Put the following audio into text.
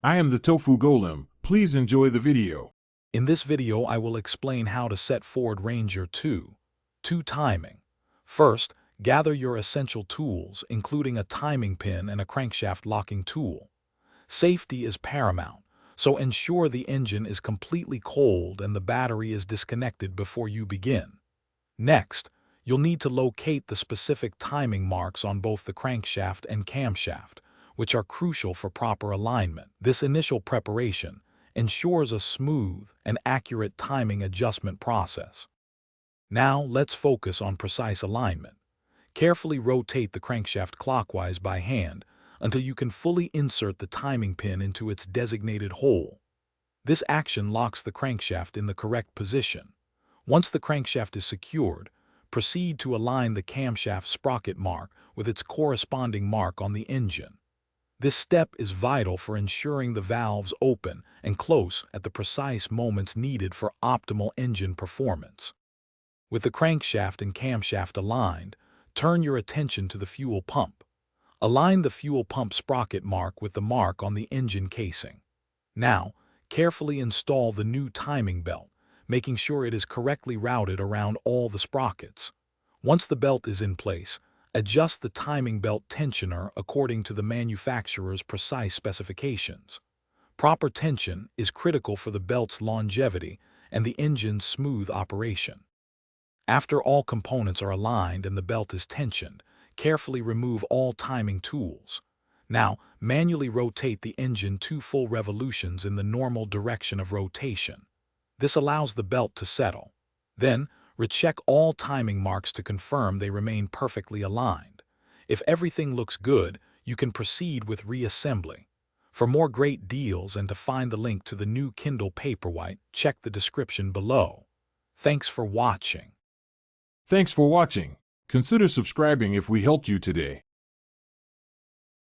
I am the Tofu Golem. Please enjoy the video. In this video, I will explain how to set Ford Ranger 2 timing. First, gather your essential tools, including a timing pin and a crankshaft locking tool. Safety is paramount, so ensure the engine is completely cold and the battery is disconnected before you begin. Next, you'll need to locate the specific timing marks on both the crankshaft and camshaft, which are crucial for proper alignment. This initial preparation ensures a smooth and accurate timing adjustment process. Now, let's focus on precise alignment. Carefully rotate the crankshaft clockwise by hand until you can fully insert the timing pin into its designated hole. This action locks the crankshaft in the correct position. Once the crankshaft is secured, proceed to align the camshaft sprocket mark with its corresponding mark on the engine. This step is vital for ensuring the valves open and close at the precise moments needed for optimal engine performance. With the crankshaft and camshaft aligned, turn your attention to the fuel pump. Align the fuel pump sprocket mark with the mark on the engine casing. Now, carefully install the new timing belt, making sure it is correctly routed around all the sprockets. Once the belt is in place, adjust the timing belt tensioner according to the manufacturer's precise specifications. Proper tension is critical for the belt's longevity and the engine's smooth operation. After all components are aligned and the belt is tensioned, carefully remove all timing tools. Now, manually rotate the engine 2 full revolutions in the normal direction of rotation. This allows the belt to settle. Then, recheck all timing marks to confirm they remain perfectly aligned. If everything looks good, you can proceed with reassembly. For more great deals and to find the link to the new Kindle Paperwhite, check the description below. Thanks for watching. Thanks for watching. Consider subscribing if we helped you today.